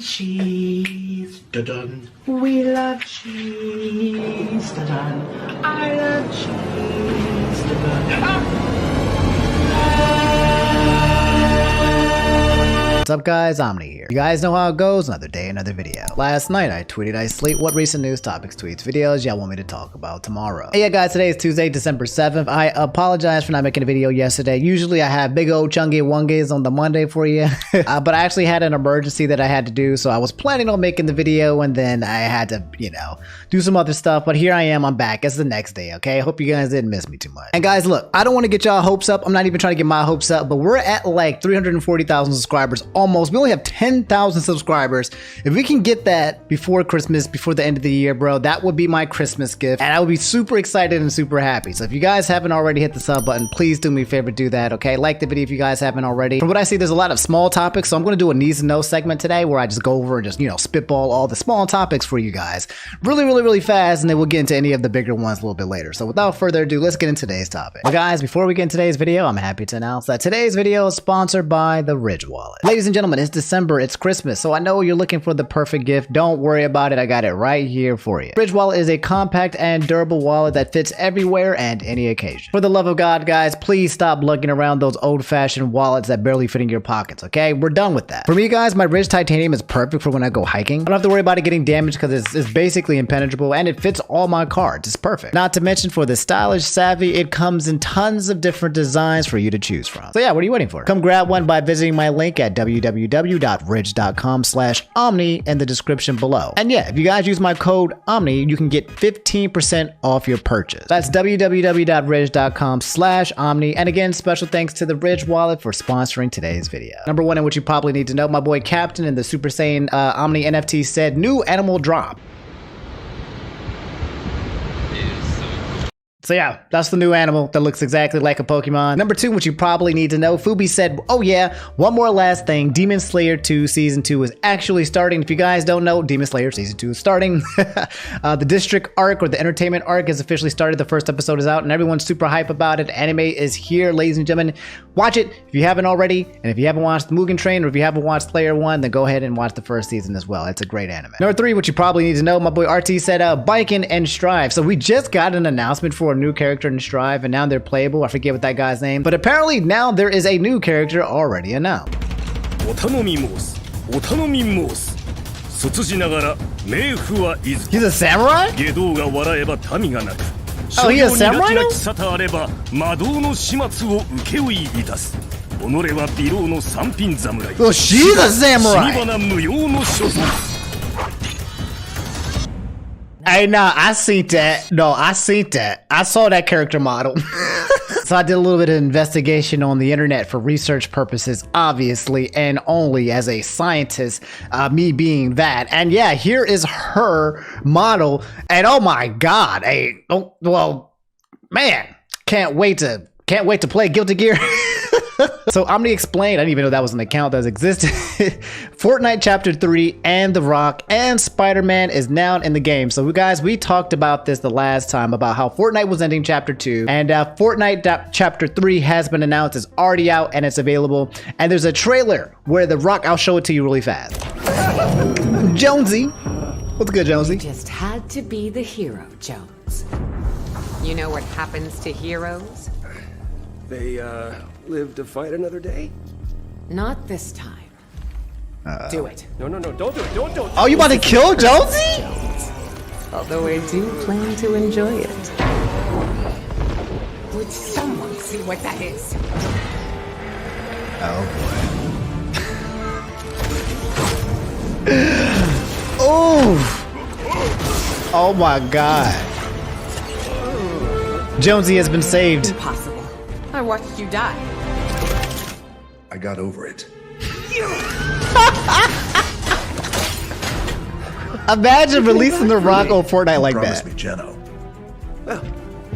cheese. Dun-dun. We love cheese. Dun-dun. I love cheese. Dun-dun. What's up guys, Omni here. You guys know how it goes, another day, another video. Last night I tweeted I slate what recent news topics, tweets, videos y'all want me to talk about tomorrow. Hey yeah guys, today is Tuesday, December 7th. I apologize for not making a video yesterday. Usually I have big old chunky wongies on the Monday for you. But I actually had an emergency that I had to do, so I was planning on making the video and then I had to, do some other stuff. But here I am, I'm back. It's the next day, okay? I hope you guys didn't miss me too much. And guys, look, I don't want to get y'all hopes up. I'm not even trying to get my hopes up, but we're at like 340,000 subscribers almost. We only have 10,000 subscribers. If we can get that before Christmas, before the end of the year, bro, that would be my Christmas gift. And I would be super excited and super happy. So if you guys haven't already hit the sub button, please do me a favor, do that, okay? Like the video if you guys haven't already. From what I see, there's a lot of small topics. So I'm going to do a needs to know segment today where I just go over and just, spitball all the small topics for you guys really fast. And then we'll get into any of the bigger ones a little bit later. So without further ado, let's get into today's topic. Well, guys, before we get into today's video, I'm happy to announce that today's video is sponsored by the Ridge Wallet. Ladies and gentlemen, it's December, it's Christmas, so I know you're looking for the perfect gift. Don't worry about it, I got it right here for you. Ridge Wallet is a compact and durable wallet that fits everywhere and any occasion. For the love of God, guys, please stop lugging around those old-fashioned wallets that barely fit in your pockets, okay? We're done with that. For me, guys, my Ridge Titanium is perfect for when I go hiking. I don't have to worry about it getting damaged because it's basically impenetrable and it fits all my cards. It's perfect. Not to mention for the stylish savvy, it comes in tons of different designs for you to choose from. So yeah, what are you waiting for? Come grab one by visiting my link at www.ridge.com/omni in the description below. And yeah, if you guys use my code OMNI, you can get 15% off your purchase. That's www.ridge.com/omni. And again, special thanks to the Ridge Wallet for sponsoring today's video. Number one, in which you probably need to know, my boy Captain in the Super Saiyan Omni NFT said, new animal drop. So yeah, that's the new animal that looks exactly like a Pokemon. Number two, which you probably need to know, Fubi said, oh yeah, one more last thing, Demon Slayer 2 Season 2 is actually starting. If you guys don't know, Demon Slayer Season 2 is starting. The District arc, or the entertainment arc, has officially started. The first episode is out and everyone's super hype about it. Anime is here, ladies and gentlemen. Watch it if you haven't already. And if you haven't watched Mugen Train, or if you haven't watched Slayer 1, then go ahead and watch the first season as well. It's a great anime. Number three, which you probably need to know, my boy RT said, BAIKEN and Strive. So we just got an announcement for a new character in Strive, and now they're playable. I forget what that guy's name, but apparently now there is a new character already announced. He's a samurai? Oh, he's a samurai now? Well, she's a samurai! Hey, nah, I seen that. No, I seen that. I saw that character model. So I did a little bit of investigation on the internet for research purposes, obviously, and only as a scientist, me being that. And yeah, here is her model. And oh my God, well, man, can't wait to play Guilty Gear. So Omni explained, I didn't even know that was an account that existed. Fortnite Chapter 3 and The Rock and Spiderman is now in the game. So guys, we talked about this the last time about how Fortnite was ending Chapter 2, and Fortnite Chapter 3 has been announced. It's already out and it's available. And there's a trailer where The Rock, I'll show it to you really fast. Jonesy. What's good, Jonesy? You just had to be the hero, Jones. You know what happens to heroes? They, live to fight another day? Not this time. Do it. No, don't do it. Don't. Oh, you about to kill Jonesy? Jones. Although I do plan to enjoy it. Would someone see what that is? Oh boy. Oh! Oh my God. Jonesy has been saved. Impossible. I watched you die. I got over it. Imagine releasing The Rock on Fortnite like that. Promise me, Jeno. Well,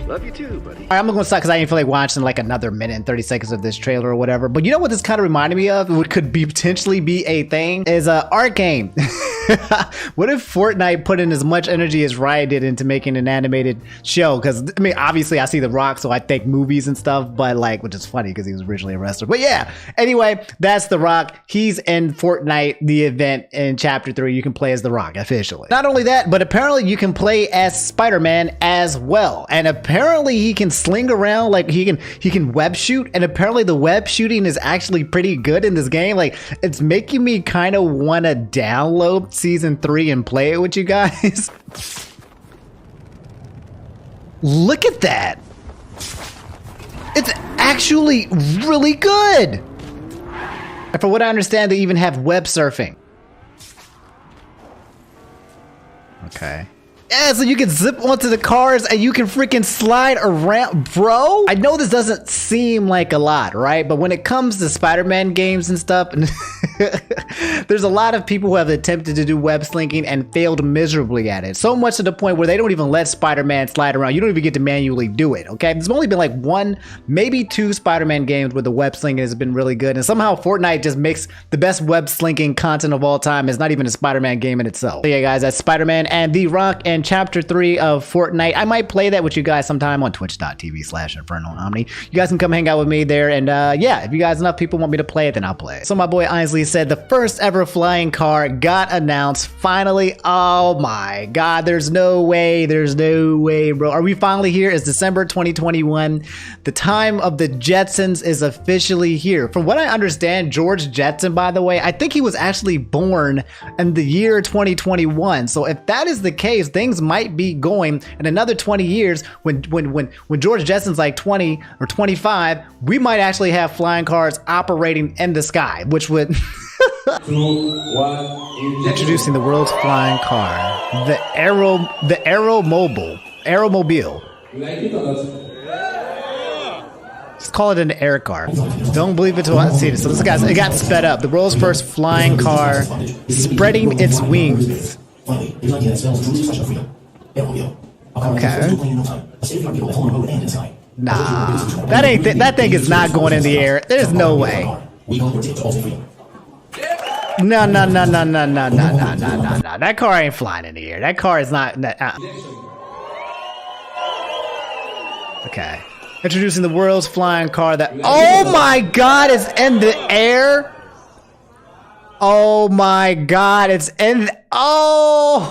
love you too, buddy. All right, I'm gonna stop because I didn't feel like watching like another minute and 30 seconds of this trailer or whatever. But you know what this kind of reminded me of? What could be potentially be a thing is Arcane. What if Fortnite put in as much energy as Riot did into making an animated show? Because I mean, obviously I see The Rock, so I think movies and stuff, but like, which is funny because he was originally a wrestler. But yeah, anyway, that's The Rock. He's in Fortnite, the event in Chapter 3. You can play as The Rock officially. Not only that, but apparently you can play as Spider-Man as well. And apparently he can sling around, like he can web shoot, and apparently the web shooting is actually pretty good in this game. Like, it's making me kind of want to download season 3 and play it with you guys. Look at that. It's actually really good. And from what I understand, they even have web surfing. Okay. Yeah, so you can zip onto the cars and you can freaking slide around, bro. I know this doesn't seem like a lot, right? But when it comes to Spider-Man games and stuff, there's a lot of people who have attempted to do web slinking and failed miserably at it. So much to the point where they don't even let Spider-Man slide around. You don't even get to manually do it, okay? There's only been like 1, maybe 2 Spider-Man games where the web slinking has been really good. And somehow Fortnite just makes the best web slinking content of all time. It's not even a Spider-Man game in itself. So yeah, guys, that's Spider-Man and The Rock and Chapter 3 of Fortnite. I might play that with you guys sometime on twitch.tv/InfernoOmni. You guys can come hang out with me there, and yeah, if you guys enough people want me to play it, then I'll play it. So my boy Ainsley said the first ever flying car got announced finally. Oh my god, there's no way, bro. Are we finally here? It's December 2021. The time of the Jetsons is officially here. From what I understand, George Jetson, by the way, I think he was actually born in the year 2021. So if that is the case, things might be going in another 20 years when George Jetson's like 20 or 25, we might actually have flying cars operating in the sky, which would introducing the world's flying car, the Aeromobile. Let's call it an air car. Don't believe it till I see it. So this guy's, it got sped up. The world's first flying car spreading its wings. Okay. Nah, that thing is not going in the air. There's no way. No. That car ain't flying in the air. That car is not. Okay. Introducing the world's flying car that. Oh my God! It's in the air. Oh my God! It's in. Yo.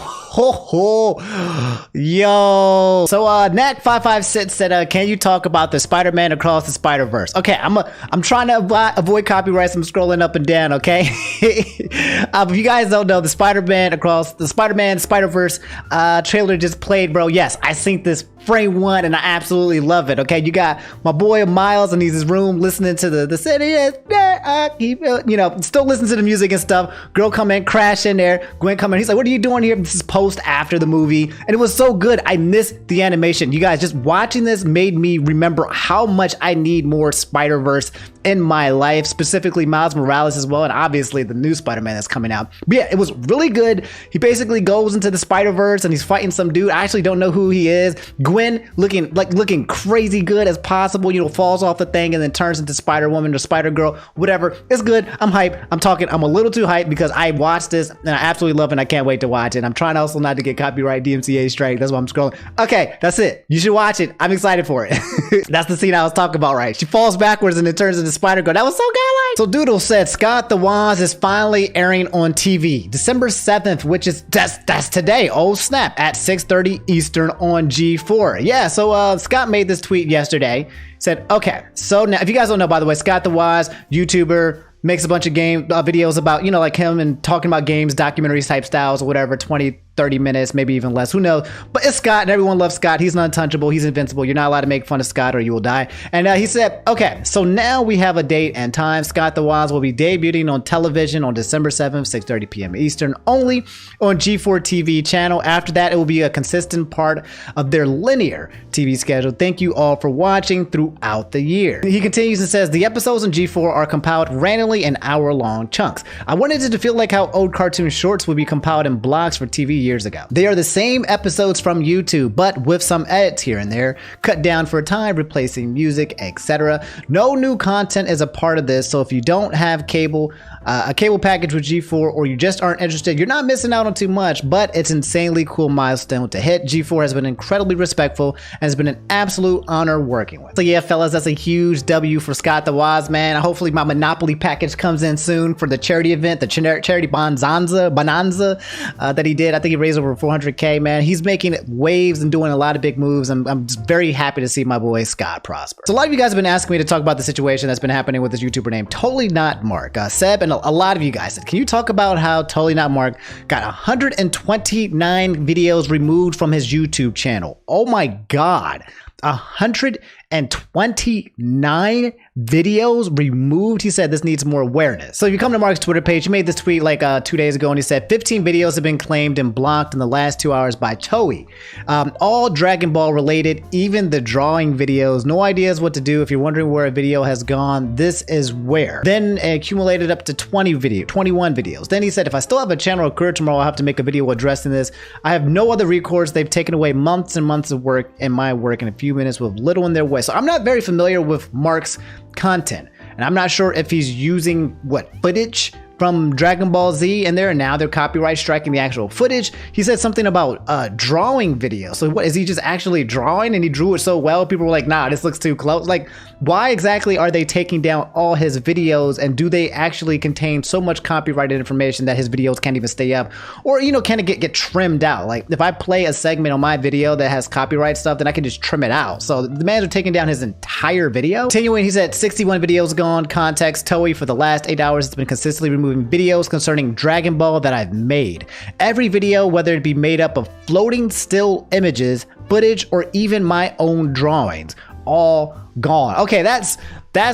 So Knack556 said, can you talk about the Spider-Man Across the Spider-Verse? Okay, I'm trying to avoid copyrights. I'm scrolling up and down, okay? If you guys don't know, the Spider-Man Spider-Verse trailer just played, bro. Yes, I synced this frame 1 and I absolutely love it, okay? You got my boy Miles and he's in his room listening to the city is there, I keep it, you know, still listening to the music and stuff. Girl come in, crash in there. Gwen come in. He's like, what are you doing here? This is post after the movie. And it was so good. I missed the animation. You guys, just watching this made me remember how much I need more Spider-Verse in my life, specifically Miles Morales as well, and obviously the new Spider-Man that's coming out. But yeah, it was really good. He basically goes into the Spider-Verse and he's fighting some dude. I actually don't know who he is. Gwen looking crazy good as possible, you know, falls off the thing and then turns into Spider-Woman or Spider-Girl, whatever. It's good. I'm hyped. I'm a little too hyped because I watched this and I absolutely love it and I can't wait to watch it. I'm trying also not to get copyright DMCA strike. That's why I'm scrolling. Okay, that's it. You should watch it. I'm excited for it. That's the scene I was talking about, right? She falls backwards and it turns into Spider-Girl. That was so godlike. So Doodle said Scott the Woz is finally airing on TV December 7th, which is that's today. Oh snap, at 6:30 Eastern on G4. Yeah, so Scott made this tweet yesterday. Said, okay, so now if you guys don't know, by the way, Scott the Woz, YouTuber, makes a bunch of game videos about, you know, like him and talking about games, documentaries type styles or whatever, 20-30 minutes, maybe even less, who knows. But it's Scott and everyone loves Scott. He's untouchable, he's invincible. You're not allowed to make fun of Scott or you will die. And he said, okay, so now we have a date and time. Scott the Woz will be debuting on television on December 7th, 6:30 p.m. Eastern, only on G4 TV channel. After that, it will be a consistent part of their linear TV schedule. Thank you all for watching throughout the year. He continues and says, the episodes on G4 are compiled randomly in hour-long chunks. I wanted it to feel like how old cartoon shorts would be compiled in blocks for TV years ago. They are the same episodes from YouTube, but with some edits here and there, cut down for time, replacing music, etc. No new content is a part of this, so if you don't have a cable package with G4, or you just aren't interested, you're not missing out on too much, but it's an insanely cool milestone to hit. G4 has been incredibly respectful and has been an absolute honor working with. So yeah, fellas, that's a huge W for Scott the Wise Man. Hopefully my Monopoly package comes in soon for the charity event, the charity bonanza that he did. I think he raised over 400K, man. He's making waves and doing a lot of big moves. I'm just very happy to see my boy Scott prosper. So a lot of you guys have been asking me to talk about the situation that's been happening with this YouTuber named TotallyNotMark. Seb and a lot of you guys said, can you talk about how TotallyNotMark got 129 videos removed from his YouTube channel? Oh my God. 129 videos removed. He said this needs more awareness. So if you come to Mark's Twitter page, he made this tweet like 2 days ago, and he said 15 videos have been claimed and blocked in the last 2 hours by Toei. All Dragon Ball related, even the drawing videos. No ideas what to do. If you're wondering where a video has gone, this is where. Then accumulated up to 21 videos. Then he said, if I still have a channel or career tomorrow, I'll have to make a video addressing this. I have no other recourse. They've taken away months and months of work and my work in a few minutes with little in their way. So I'm not very familiar with Mark's content, and I'm not sure if he's using what footage from Dragon Ball Z in there, and now they're copyright striking the actual footage. He said something about drawing videos. So what, is he just actually drawing and he drew it so well people were like, nah, this looks too close? Like, why exactly are they taking down all his videos, and do they actually contain so much copyrighted information that his videos can't even stay up, or, you know, kind of get trimmed out? Like if I play a segment on my video that has copyright stuff, then I can just trim it out. So the mans are taking down his entire video. Continuing, he said 61 videos gone. Context: Toei for the last 8 hours has been consistently removing videos concerning Dragon Ball that I've made. Every video, whether it be made up of floating still images, footage, or even my own drawings, all gone. Okay, that's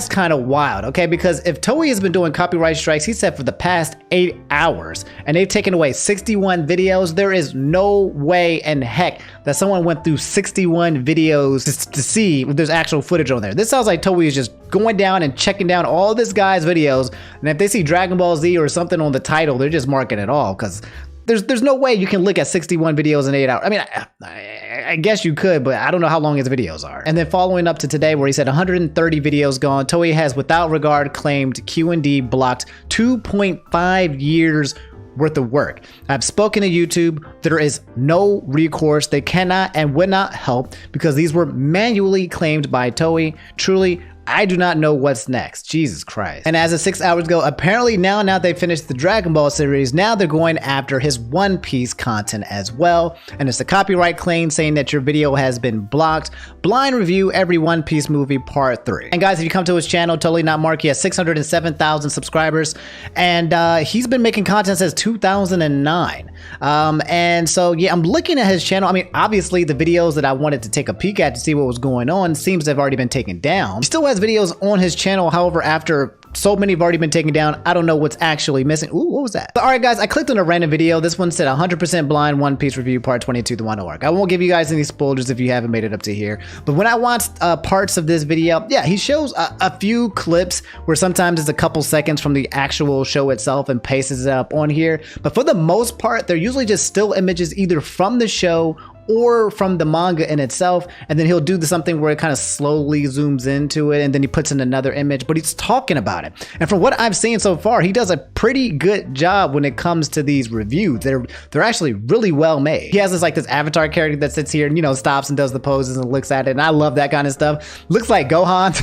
kind of wild, okay? Because if Toei has been doing copyright strikes, he said, for the past 8 hours, and they've taken away 61 videos, there is no way in heck that someone went through 61 videos to see if there's actual footage on there. This sounds like Toei is just going down and checking down all this guy's videos, and if they see Dragon Ball Z or something on the title, they're just marking it all, because there's no way you can look at 61 videos in 8 hours. I mean, I guess you could, but I don't know how long his videos are. And then following up to today, where he said 130 videos gone, Toei has without regard claimed Q&D blocked 2.5 years worth of work. I've spoken to YouTube. There is no recourse. They cannot and would not help because these were manually claimed by Toei. Truly, I do not know what's next. Jesus Christ. And as of 6 hours ago, apparently now they finished the Dragon Ball series, now they're going after his One Piece content as well. And it's a copyright claim saying that your video has been blocked. Blind review every One Piece movie part 3. And guys, if you come to his channel, TotallyNotMark, he has 607,000 subscribers. And he's been making content since 2009. And so, yeah, I'm looking at his channel. I mean, obviously the videos that I wanted to take a peek at to see what was going on seems to have already been taken down. He still has videos on his channel, however, after so many have already been taken down, I don't know what's actually missing. Ooh, what was that? But, all right, guys, I clicked on a random video. This one said 100% blind One Piece review part 22, the one arc. I won't give you guys any spoilers if you haven't made it up to here. But when I watched parts of this video, yeah, he shows a few clips where sometimes it's a couple seconds from the actual show itself and pastes it up on here. But for the most part, they're usually just still images either from the show or from the manga in itself, and then he'll do something where it kind of slowly zooms into it and then he puts in another image, but he's talking about it. And from what I've seen so far, he does a pretty good job when it comes to these reviews. They're actually really well made. He has this avatar character that sits here and, you know, stops and does the poses and looks at it, and I love that kind of stuff. Looks like Gohan,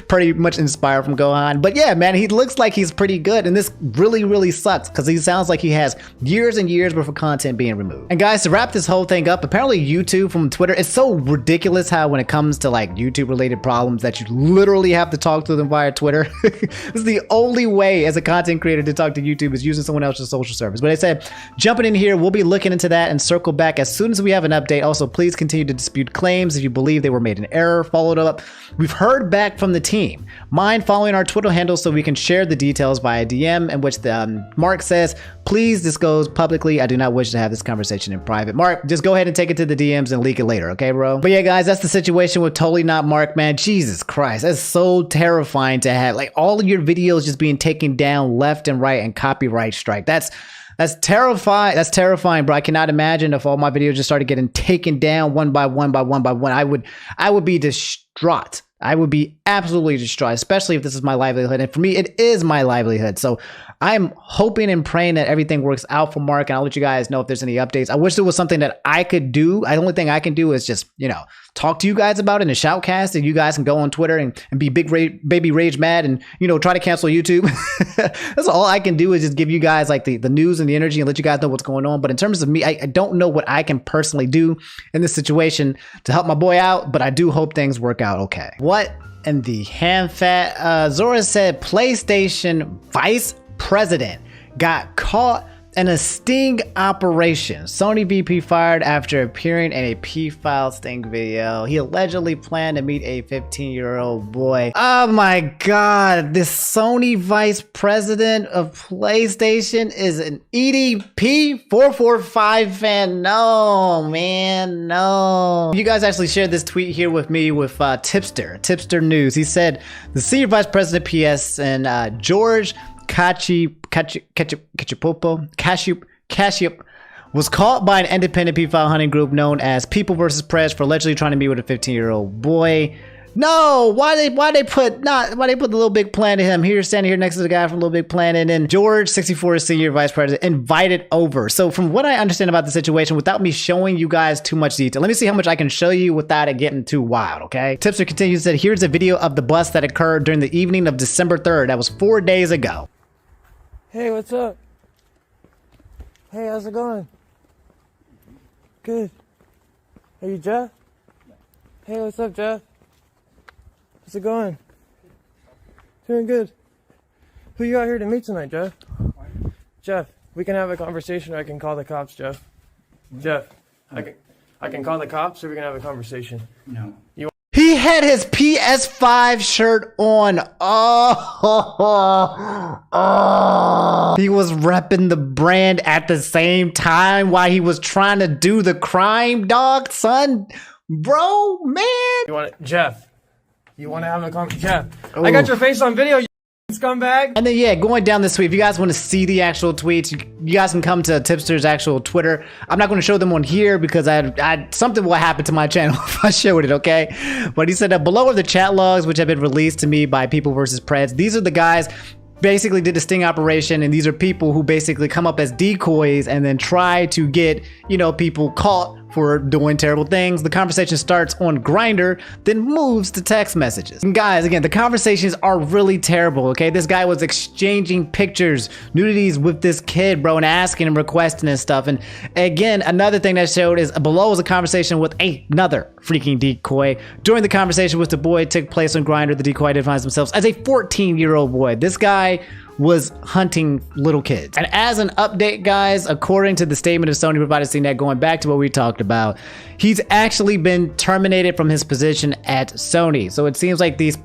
pretty much inspired from Gohan. But yeah, man, he looks like he's pretty good, and this really sucks because he sounds like he has years and years worth of content being removed. And guys, to wrap this whole thing up, apparently YouTube from Twitter, it's so ridiculous how when it comes to YouTube related problems that you literally have to talk to them via Twitter. This is the only way as a content creator to talk to YouTube, is using someone else's social service. But I said, jumping in here, we'll be looking into that and circle back as soon as we have an update. Also, please continue to dispute claims if you believe they were made in error. Followed up, we've heard back from the team. Mind following our Twitter handle so we can share the details via DM, in which the Mark says, please disclose publicly. I do not wish to have this conversation in private. Mark, just go ahead and take it to the DMs and leak it later, okay, bro? But yeah, guys, that's the situation with TotallyNotMark, man. Jesus Christ, that's so terrifying to have all of your videos just being taken down left and right and copyright strike. That's That's terrifying. That's terrifying, bro. I cannot imagine if all my videos just started getting taken down one by one by one by one. I would be distraught. I would be absolutely distraught, especially if this is my livelihood. And for me, it is my livelihood. So I'm hoping and praying that everything works out for Mark. And I'll let you guys know if there's any updates. I wish there was something that I could do. The only thing I can do is just, you know, talk to you guys about it in a shoutcast. And you guys can go on Twitter and be baby rage mad and, you know, try to cancel YouTube. That's all I can do is just give you guys like the news and the energy and let you guys know what's going on. But in terms of me, I don't know what I can personally do in this situation to help my boy out. But I do hope things work out okay. What in the ham fat? Zora said PlayStation Vice President got caught in a sting operation. Sony VP fired after appearing in a P-File sting video. He allegedly planned to meet a 15-year-old boy. Oh my God, this Sony vice president of PlayStation is an EDP 445 fan. No, man, no. You guys actually shared this tweet here with me with Tipster News. He said the senior vice president of PS and George Kashyap was caught by an independent P-File hunting group known as People vs. Press for allegedly trying to meet with a 15-year-old boy. No, why they put the Little Big Planet him here, standing here next to the guy from Little Big Planet, and George 64 senior vice president invited over. So from what I understand about the situation, without me showing you guys too much detail, let me see how much I can show you without it getting too wild. Okay. Tipster continues, said here's a video of the bust that occurred during the evening of December 3rd. That was 4 days ago. Hey, what's up? Hey, how's it going? Good. Are you Jeff? Hey, what's up, Jeff? How's it going? Doing good. Who you out here to meet tonight, Jeff? Jeff, we can have a conversation or I can call the cops, Jeff. Jeff, I can call the cops or we can have a conversation. No. He had his PS5 shirt on. Oh. He was repping the brand at the same time while he was trying to do the crime, dog, son. Bro, man. Jeff, you want to have a conversation? Jeff, ooh. I got your face on video, you scumbag. And then, yeah, going down this tweet, if you guys want to see the actual tweets, you guys can come to Tipster's actual Twitter. I'm not going to show them on here because something will happen to my channel if I showed it, okay? But he said that below are the chat logs which have been released to me by People vs. Preds. These are the guys basically did the sting operation, and these are people who basically come up as decoys and then try to get, you know, people caught for doing terrible things. The conversation starts on Grindr, then moves to text messages. And guys, again, the conversations are really terrible, okay? This guy was exchanging pictures, nudities with this kid, bro, and asking and requesting and stuff. And again, another thing that showed is below is a conversation with another freaking decoy. During the conversation with the boy took place on Grindr, the decoy identifies themselves as a 14-year-old boy. This guy was hunting little kids. And as an update, guys, according to the statement of Sony provided CNET, going back to what we talked about, he's actually been terminated from his position at Sony. So it seems like these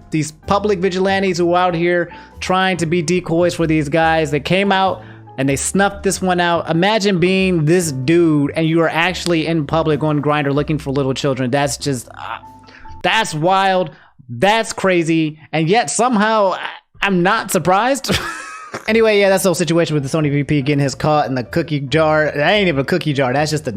public vigilantes who are out here trying to be decoys for these guys, they came out and they snuffed this one out. Imagine being this dude and you are actually in public on Grindr looking for little children. That's just, that's wild. That's crazy. And yet somehow I'm not surprised. Anyway, yeah, that's the whole situation with the Sony VP getting his caught in the cookie jar. That ain't even a cookie jar. That's just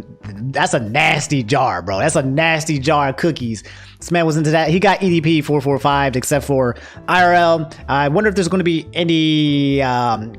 that's a nasty jar, bro. That's a nasty jar of cookies. This man was into that. He got EDP 445 except for IRL. I wonder if there's going to be any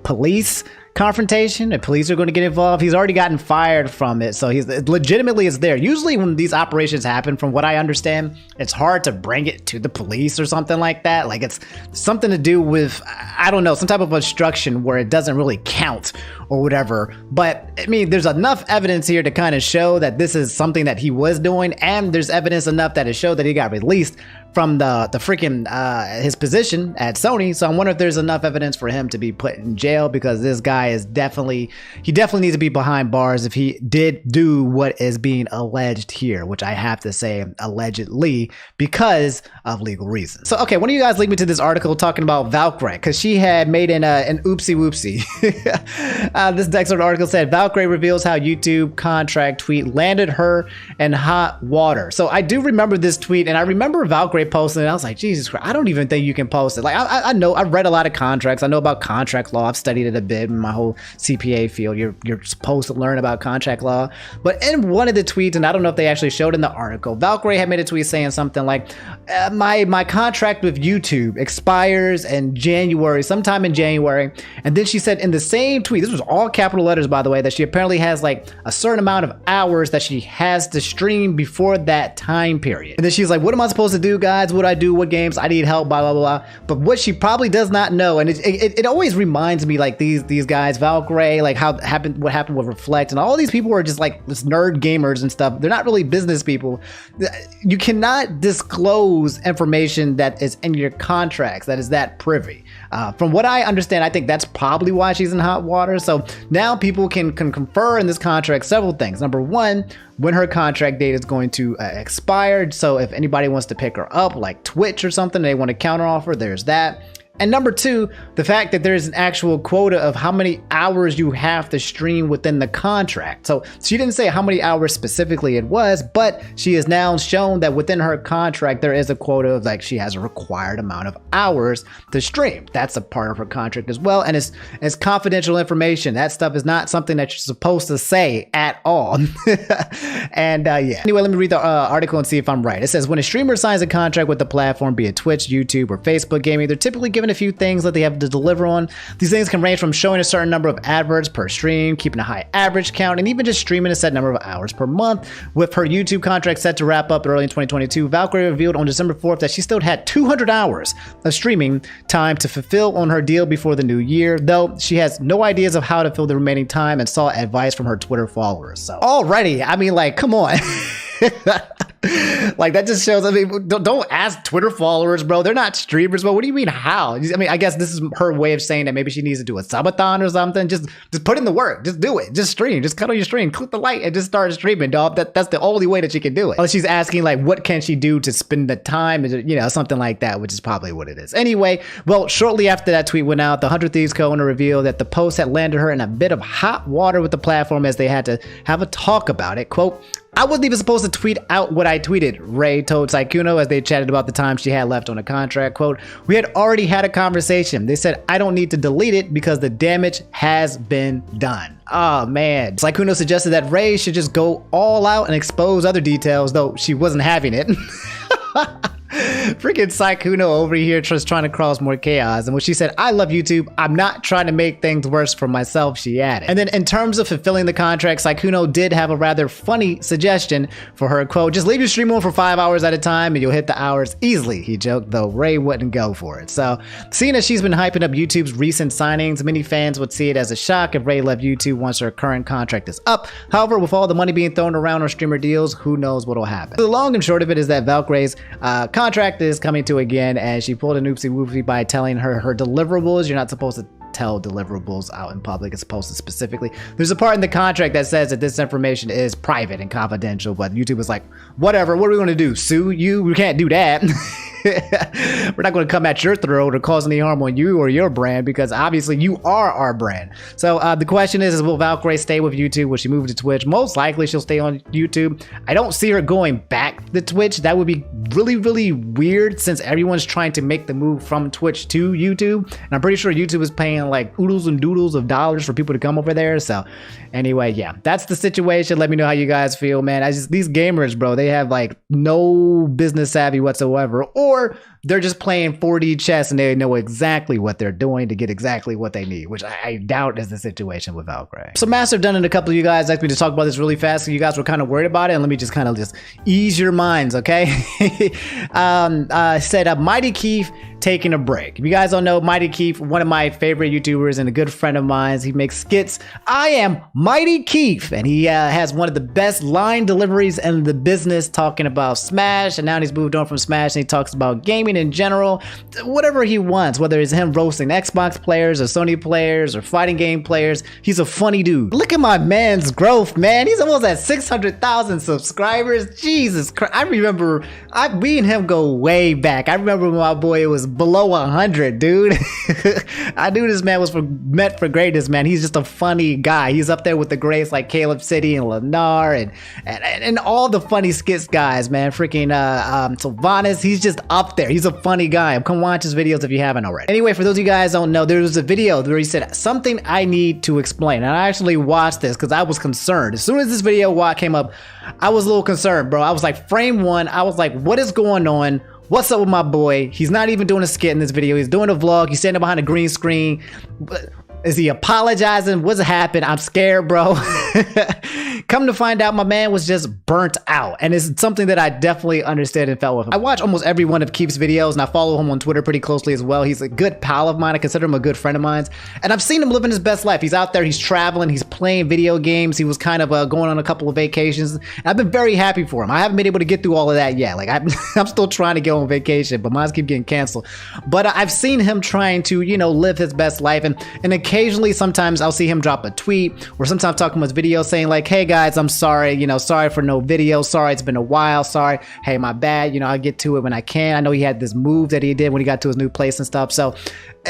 police confrontation, if police are going to get involved. He's already gotten fired from it, so he's legitimately is there. Usually when these operations happen, from what I understand, it's hard to bring it to the police or something like that. Like it's something to do with, I don't know, some type of obstruction where it doesn't really count or whatever. But I mean, there's enough evidence here to kind of show that this is something that he was doing, and there's evidence enough that it showed that he got released from the freaking his position at Sony. So I wonder if there's enough evidence for him to be put in jail, because this guy is definitely needs to be behind bars if he did do what is being alleged here, which I have to say allegedly because of legal reasons. So okay, one of you guys linked me to this article talking about Valkyrae, because she had made an oopsie whoopsie. This Dexter article said Valkyrae reveals how YouTube contract tweet landed her in hot water. So I do remember this tweet, and I remember Valkyrae Valkyrae posting it. I was like, Jesus Christ, I don't even think you can post it. Like, I know, I've read a lot of contracts. I know about contract law. I've studied it a bit in my whole CPA field. You're supposed to learn about contract law. But in one of the tweets, and I don't know if they actually showed in the article, Valkyrae had made a tweet saying something like, my contract with YouTube expires in January, sometime in January. And then she said in the same tweet, this was all capital letters, by the way, that she apparently has like a certain amount of hours that she has to stream before that time period. And then she's like, what am I supposed to do, guys? What do I do? What games? I need help, blah, blah, blah. But what she probably does not know, and it always reminds me, like, these guys, Valkyrae, like what happened with Reflect, and all these people are just like this nerd gamers and stuff. They're not really business people. You cannot disclose information that is in your contracts that is that privy. From what I understand, I think that's probably why she's in hot water. So now people can confer in this contract several things. Number one, when her contract date is going to expire. So if anybody wants to pick her up, like Twitch or something, they want to counteroffer, there's that. And number two, the fact that there's an actual quota of how many hours you have to stream within the contract. So she didn't say how many hours specifically it was, but she has now shown that within her contract, there is a quota of, like, she has a required amount of hours to stream. That's a part of her contract as well. And it's confidential information. That stuff is not something that you're supposed to say at all. And yeah. Anyway, let me read the article and see if I'm right. It says, when a streamer signs a contract with the platform, be it Twitch, YouTube, or Facebook gaming, they're typically given a few things that they have to deliver on. These things can range from showing a certain number of adverts per stream, keeping a high average count, and even just streaming a set number of hours per month. With her YouTube contract set to wrap up early in 2022, Valkyrae revealed on December 4th that she still had 200 hours of streaming time to fulfill on her deal before the new year, though she has no ideas of how to fill the remaining time and sought advice from her Twitter followers. So already, I mean, like, come on. Like, that just shows, I mean, don't ask Twitter followers, bro. They're not streamers, bro. What do you mean, how? I mean, I guess this is her way of saying that maybe she needs to do a subathon or something. Just put in the work. Just do it. Just stream. Just cut on your stream. Click the light and just start streaming, dog. That's the only way that she can do it. Unless she's asking, like, what can she do to spend the time? You know, something like that, which is probably what it is. Anyway, well, shortly after that tweet went out, the 100 Thieves co-owner revealed that the post had landed her in a bit of hot water with the platform as they had to have a talk about it. Quote, I wasn't even supposed to tweet out what I tweeted, Ray told Sykkuno as they chatted about the time she had left on a contract. Quote, we had already had a conversation. They said, I don't need to delete it because the damage has been done. Oh man. Sykkuno suggested that Ray should just go all out and expose other details, though she wasn't having it. Freaking Sykkuno over here just trying to cause more chaos. And when she said, I love YouTube, I'm not trying to make things worse for myself, she added. And then in terms of fulfilling the contract, Sykkuno did have a rather funny suggestion for her. Quote, just leave your stream on for 5 hours at a time and you'll hit the hours easily, he joked, though Ray wouldn't go for it. So seeing as she's been hyping up YouTube's recent signings, many fans would see it as a shock if Ray left YouTube once her current contract is up. However, with all the money being thrown around on streamer deals, who knows what'll happen. The long and short of it is that Valkyrae's contract is coming to again, and she pulled an oopsie whoopsie by telling her deliverables. You're not supposed to tell deliverables out in public. It's supposed to specifically, there's a part in the contract that says that this information is private and confidential, but YouTube was like, whatever, what are we going to do, sue you? We can't do that. We're not going to come at your throat or cause any harm on you or your brand, because obviously you are our brand. So the question is will Valkyrae stay with YouTube? Will she move to Twitch? Most likely she'll stay on YouTube. I don't see her going back to Twitch. That would be really, really weird, since everyone's trying to make the move from Twitch to YouTube, and I'm pretty sure YouTube is paying like oodles and doodles of dollars for people to come over there. So anyway, yeah, that's the situation. Let me know how you guys feel, man. These gamers, bro, they have like no business savvy whatsoever, or they're just playing 4D chess and they know exactly what they're doing to get exactly what they need, which I doubt is the situation with Valkyrae. So Massive Done and a couple of you guys asked me to talk about this really fast, so you guys were kind of worried about it, and let me just kind of just ease your minds, okay? Said MightyKeef taking a break. If you guys don't know, MightyKeef, one of my favorite YouTubers and a good friend of mine. He makes skits. I am MightyKeef, and he has one of the best line deliveries in the business, talking about Smash, and now he's moved on from Smash and he talks about gaming in general, whatever he wants, whether it's him roasting Xbox players or Sony players or fighting game players, he's a funny dude. Look at my man's growth, man. He's almost at 600,000 subscribers. Jesus Christ. I remember, me and him go way back. I remember when my boy was below 100, dude. I knew this man was meant for greatness, man. He's just a funny guy. He's up there with the greats like Caleb City and Lenar and all the funny skits guys, man. Freaking Sylvanas, he's just up there. He's a funny guy. Come watch his videos if you haven't already. Anyway, for those of you guys who don't know, there was a video where he said something I need to explain, and I actually watched this because I was concerned. As soon as this video came up, I was a little concerned, bro. I was like, frame one, I was like, what is going on? What's up with my boy? He's not even doing a skit in this video. He's doing a vlog. He's standing behind a green screen. Is he apologizing? What's happened? I'm scared, bro. Come to find out, my man was just burnt out. And it's something that I definitely understood and felt with him. I watch almost every one of Keef's videos, and I follow him on Twitter pretty closely as well. He's a good pal of mine. I consider him a good friend of mine. And I've seen him living his best life. He's out there, he's traveling, he's playing video games. He was kind of going on a couple of vacations. And I've been very happy for him. I haven't been able to get through all of that yet. Like, I'm still trying to go on vacation, but mine keep getting canceled. But I've seen him trying to, you know, live his best life. And occasionally, sometimes I'll see him drop a tweet or sometimes talking about his video saying like, hey guys, I'm sorry, you know, sorry for no video, sorry it's been a while, sorry, hey, my bad, you know, I'll get to it when I can. I know he had this move that he did when he got to his new place and stuff, so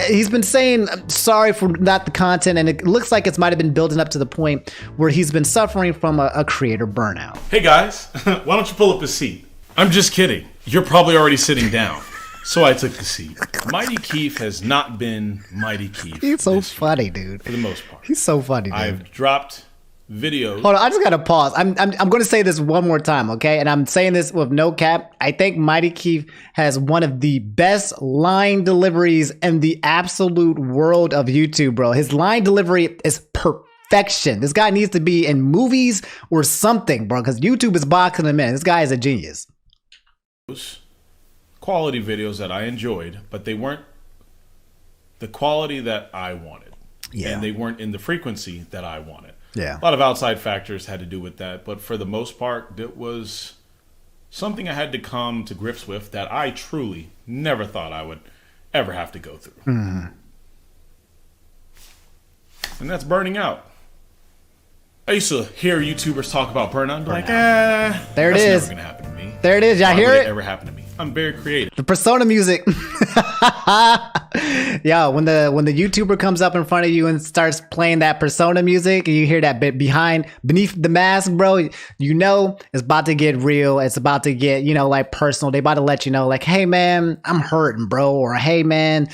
he's been saying sorry for not the content, and it looks like it might have been building up to the point where he's been suffering from a creator burnout. Hey guys, why don't you pull up a seat? I'm just kidding, you're probably already sitting down. So I took the seat. MightyKeef has not been MightyKeef. He's so funny, dude. For the most part. He's so funny, dude. I've dropped videos. Hold on, I just gotta pause. I'm gonna say this one more time, okay? And I'm saying this with no cap. I think MightyKeef has one of the best line deliveries in the absolute world of YouTube, bro. His line delivery is perfection. This guy needs to be in movies or something, bro, because YouTube is boxing him in. This guy is a genius. Quality videos that I enjoyed, but they weren't the quality that I wanted. Yeah. And they weren't in the frequency that I wanted. Yeah. A lot of outside factors had to do with that, but for the most part, it was something I had to come to grips with that I truly never thought I would ever have to go through. Mm. And that's burning out. I used to hear YouTubers talk about burnout and be like, there it is. That's never gonna happen to me. There it is. Y'all hear it? Ever happen to me? I'm very creative. The persona music. Yeah, when the YouTuber comes up in front of you and starts playing that persona music, and you hear that bit beneath the mask, bro, you know it's about to get real. It's about to get, you know, like personal. They about to let you know, like, hey man, I'm hurting, bro, or hey man,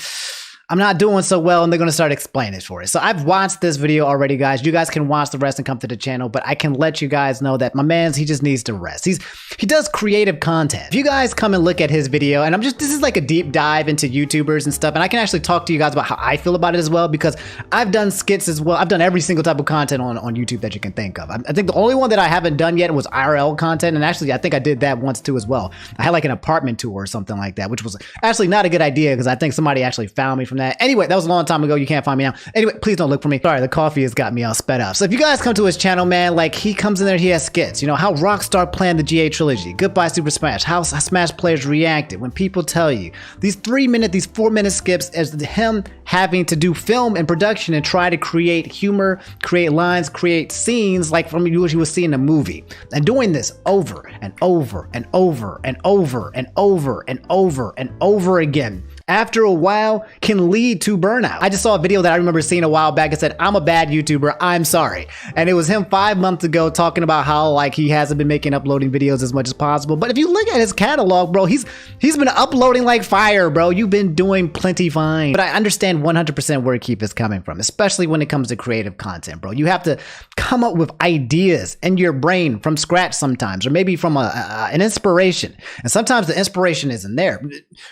I'm not doing so well, and they're going to start explaining it for you. So I've watched this video already, guys. You guys can watch the rest and come to the channel, but I can let you guys know that my man's, he just needs to rest. He does creative content. If you guys come and look at his video, and this is like a deep dive into YouTubers and stuff, and I can actually talk to you guys about how I feel about it as well, because I've done skits as well. I've done every single type of content on YouTube that you can think of. I think the only one that I haven't done yet was IRL content, and actually I think I did that once too as well. I had like an apartment tour or something like that, which was actually not a good idea because I think somebody actually found me from that. Anyway, that was a long time ago. You can't find me now. Anyway, please don't look for me. Sorry, the coffee has got me all sped up. So if you guys come to his channel, man, like he comes in there, he has skits. You know, how Rockstar planned the GA trilogy, Goodbye Super Smash, how Smash players reacted when people tell you. These 4-minute skips is him having to do film and production and try to create humor, create lines, create scenes like from what you would see in a movie. And doing this over and over and over and over and over and over and over again, after a while can lead to burnout. I just saw a video that I remember seeing a while back. It said, I'm a bad YouTuber, I'm sorry. And it was him 5 months ago talking about how like he hasn't been uploading videos as much as possible. But if you look at his catalog, bro, he's been uploading like fire, bro. You've been doing plenty fine. But I understand 100% where Keef is coming from, especially when it comes to creative content, bro. You have to come up with ideas in your brain from scratch sometimes, or maybe from an inspiration. And sometimes the inspiration isn't there.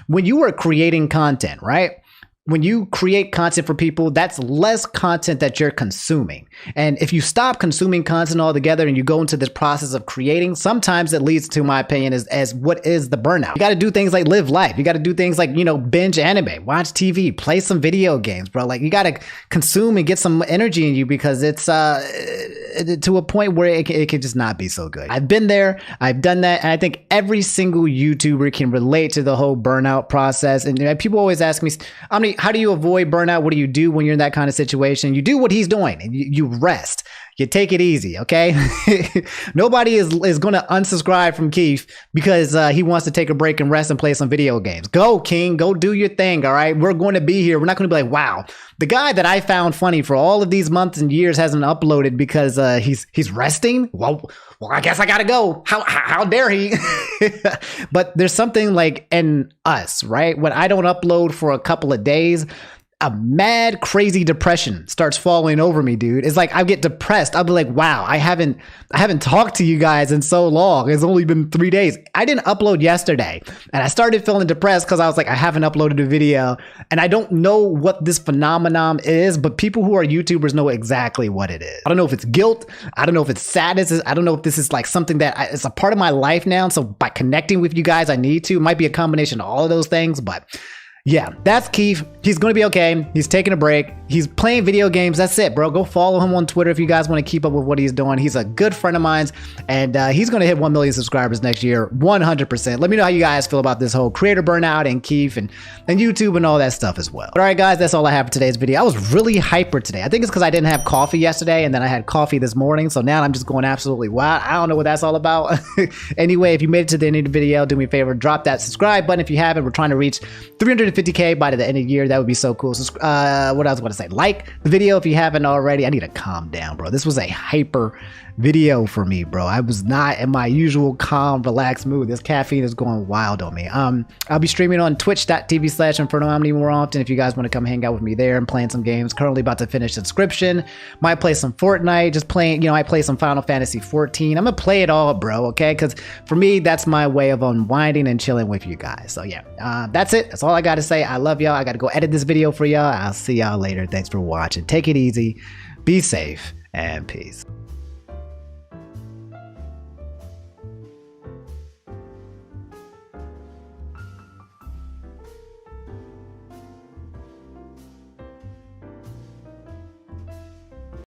When you are creating content, right? when you create content for people, that's less content that you're consuming. And if you stop consuming content altogether and you go into this process of creating, sometimes it leads to, my opinion, as what is the burnout. You got to do things like live life. You got to do things like, you know, binge anime, watch TV, play some video games, bro. Like, you got to consume and get some energy in you, because it's to a point where it can just not be so good. I've been there. I've done that. And I think every single YouTuber can relate to the whole burnout process. And, you know, people always ask me, Omni, how do you avoid burnout? What do you do when you're in that kind of situation? You do what he's doing, and you rest. You take it easy, okay? Nobody is going to unsubscribe from Keef because he wants to take a break and rest and play some video games. Go, King. Go do your thing, all right? We're going to be here. We're not going to be like, wow, the guy that I found funny for all of these months and years hasn't uploaded because he's resting? Well, I guess I got to go. How dare he? But there's something like in us, right? When I don't upload for a couple of days, a mad, crazy depression starts falling over me, dude. It's like I get depressed. I'll be like, wow, I haven't talked to you guys in so long. It's only been 3 days. I didn't upload yesterday, and I started feeling depressed because I was like, I haven't uploaded a video, and I don't know what this phenomenon is, but people who are YouTubers know exactly what it is. I don't know if it's guilt. I don't know if it's sadness. I don't know if this is like something that it's a part of my life now. So by connecting with you guys, I need to. It might be a combination of all of those things, but yeah, that's Keef. He's going to be okay. He's taking a break. He's playing video games. That's it, bro. Go follow him on Twitter if you guys want to keep up with what he's doing. He's a good friend of mine, and he's going to hit 1 million subscribers next year, 100%. Let me know how you guys feel about this whole creator burnout and Keef and YouTube and all that stuff as well. But all right, guys, that's all I have for today's video. I was really hyper today. I think it's because I didn't have coffee yesterday, and then I had coffee this morning, so now I'm just going absolutely wild. I don't know what that's all about. Anyway, if you made it to the end of the video, do me a favor, drop that subscribe button if you haven't. We're trying to reach 350K by the end of the year. That would be so cool. So, what I was going to say, like the video if you haven't already. I need to calm down, bro. This was a hyper video for me, bro. I was not in my usual calm, relaxed mood. This caffeine is going wild on me. I'll be streaming on twitch.tv/InfernoOmni more often if you guys want to come hang out with me there and playing some games. Currently about to finish subscription. Might play some Fortnite, just playing, you know, I play some Final Fantasy 14. I'm gonna play it all, bro, okay? Because for me, that's my way of unwinding and chilling with you guys. So yeah, that's it. That's all I got to say. I love y'all. I got to go edit this video for y'all. I'll see y'all later. Thanks for watching. Take it easy. Be safe and peace.